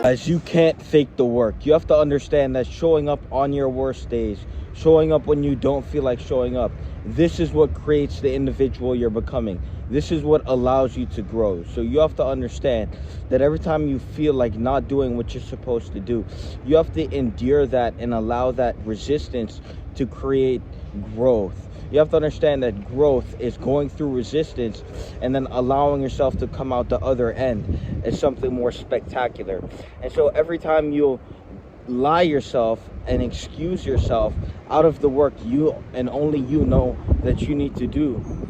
As you can't fake the work. You have to understand that showing up on your worst days, showing up when you don't feel like showing up, this is what creates the individual you're becoming. This is what allows you to grow. So you have to understand that every time you feel like not doing what you're supposed to do, you have to endure that and allow that resistance to create growth. You have to understand that growth is going through resistance and then allowing yourself to come out the other end as something more spectacular. And so every time you lie yourself and excuse yourself out of the work you and only you know that you need to do,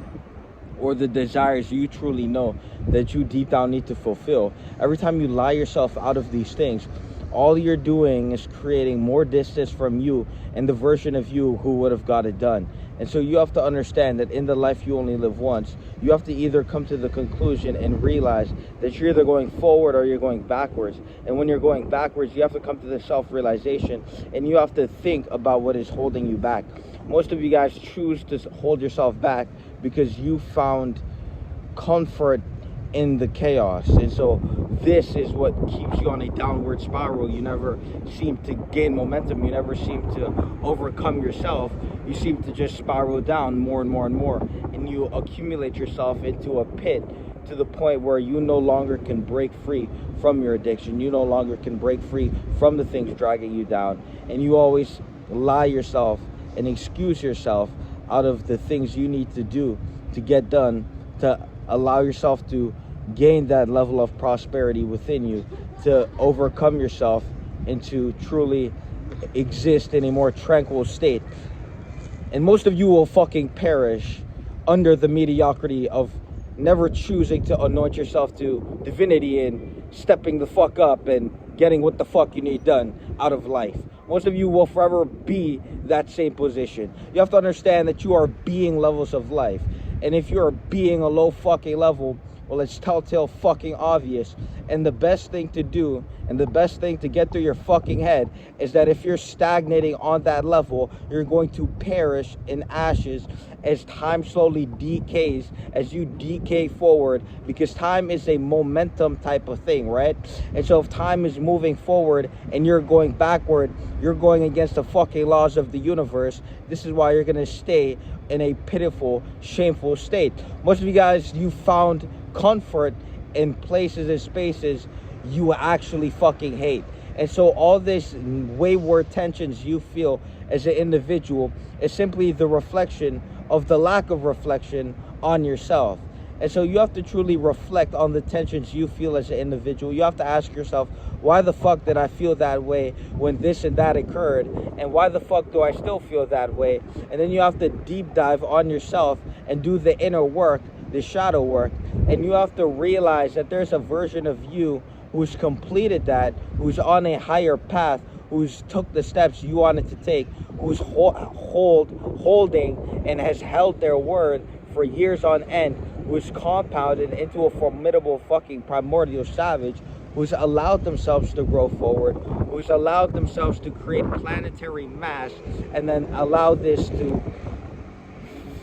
or the desires you truly know that you deep down need to fulfill, every time you lie yourself out of these things, all you're doing is creating more distance from you and the version of you who would have got it done. And so you have to understand that in the life you only live once, you have to either come to the conclusion and realize that you're either going forward or you're going backwards. And when you're going backwards, you have to come to the self-realization and you have to think about what is holding you back. Most of you guys choose to hold yourself back because you found comfort in the chaos. And so this is what keeps you on a downward spiral. You never seem to gain momentum. You never seem to overcome yourself. You seem to just spiral down more and more and more. And you accumulate yourself into a pit to the point where you no longer can break free from your addiction. You no longer can break free from the things dragging you down. And you always lie yourself and excuse yourself out of the things you need to do to get done, to allow yourself to gain that level of prosperity within you, to overcome yourself and to truly exist in a more tranquil state. And most of you will fucking perish under the mediocrity of never choosing to anoint yourself to divinity and stepping the fuck up and getting what the fuck you need done out of life. Most of you will forever be that same position. You have to understand that you are being levels of life. And if you're being a low fucking level, well, it's telltale fucking obvious. And the best thing to do and the best thing to get through your fucking head is that if you're stagnating on that level, you're going to perish in ashes as time slowly decays, as you decay forward, because time is a momentum type of thing, right? And so if time is moving forward and you're going backward, you're going against the fucking laws of the universe. This is why you're going to stay in a pitiful, shameful state. Most of you guys, you found comfort in places and spaces you actually fucking hate. And so all this wayward tensions you feel as an individual is simply the reflection of the lack of reflection on yourself. And so you have to truly reflect on the tensions you feel as an individual. You have to ask yourself, why the fuck did I feel that way when this and that occurred? And why the fuck do I still feel that way? And then you have to deep dive on yourself and do the inner work, the shadow work. And you have to realize that there's a version of you who's completed that, who's on a higher path, who's took the steps you wanted to take, who's holding and has held their word for years on end, who's compounded into a formidable fucking primordial savage, who's allowed themselves to grow forward, who's allowed themselves to create planetary mass, and then allow this to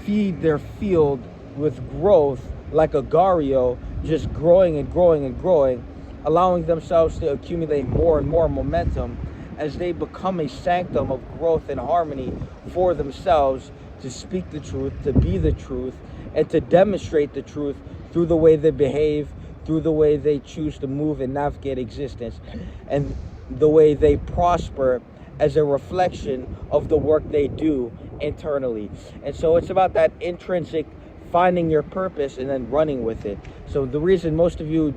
feed their field with growth like a Gario, just growing and growing and growing, allowing themselves to accumulate more and more momentum as they become a sanctum of growth and harmony for themselves, to speak the truth, to be the truth, and to demonstrate the truth through the way they behave, through the way they choose to move and navigate existence, and the way they prosper as a reflection of the work they do internally. And so it's about that intrinsic finding your purpose and then running with it. So the reason most of you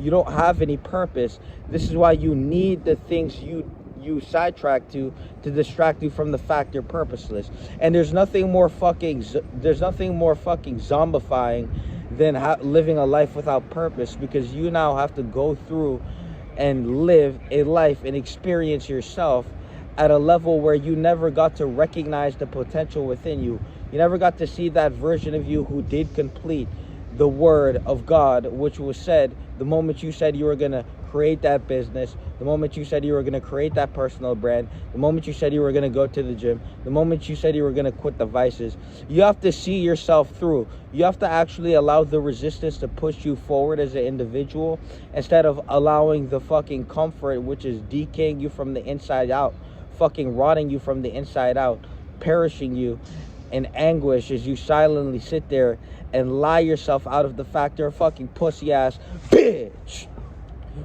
don't have any purpose, this is why you need the things you sidetrack to distract you from the fact you're purposeless. And there's nothing more fucking zombifying than living a life without purpose, because you now have to go through and live a life and experience yourself at a level where you never got to recognize the potential within you. You never got to see that version of you who did complete the word of God, which was said the moment you said you were going to create that business, the moment you said you were going to create that personal brand, the moment you said you were going to go to the gym, the moment you said you were going to quit the vices, you have to see yourself through. You have to actually allow the resistance to push you forward as an individual, instead of allowing the fucking comfort, which is decaying you from the inside out, fucking rotting you from the inside out, perishing you in anguish as you silently sit there and lie yourself out of the fact you're a fucking pussy ass bitch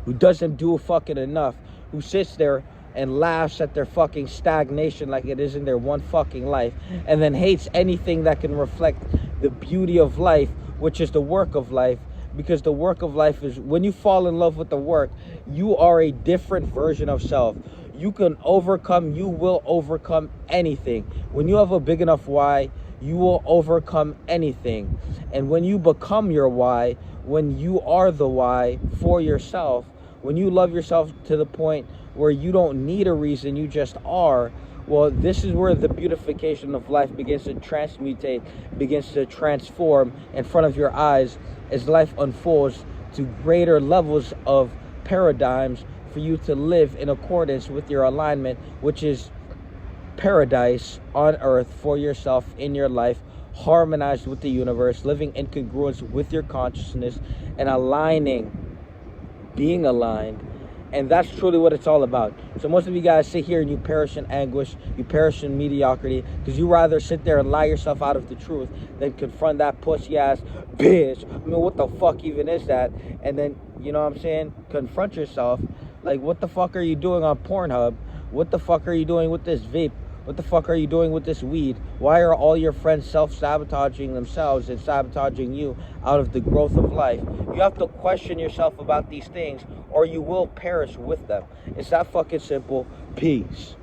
who doesn't do fucking enough, who sits there and laughs at their fucking stagnation like it isn't their one fucking life, and then hates anything that can reflect the beauty of life, which is the work of life. Because the work of life is, when you fall in love with the work, you are a different version of self. You will overcome anything. When you have a big enough why, you will overcome anything. And when you become your why, when you are the why for yourself, when you love yourself to the point where you don't need a reason, you just are, well, this is where the beautification of life begins to transmutate, begins to transform in front of your eyes as life unfolds to greater levels of paradigms for you to live in accordance with your alignment, which is paradise on earth for yourself in your life, harmonized with the universe, living in congruence with your consciousness and being aligned. And that's truly what it's all about. So most of you guys sit here and you perish in anguish, you perish in mediocrity, because you rather sit there and lie yourself out of the truth than confront that pussy ass bitch. I mean, what the fuck even is that? And then, you know what I'm saying, confront yourself. Like, what the fuck are you doing on Pornhub? What the fuck are you doing with this vape? What the fuck are you doing with this weed? Why are all your friends self-sabotaging themselves and sabotaging you out of the growth of life? You have to question yourself about these things, or you will perish with them. It's that fucking simple. Peace.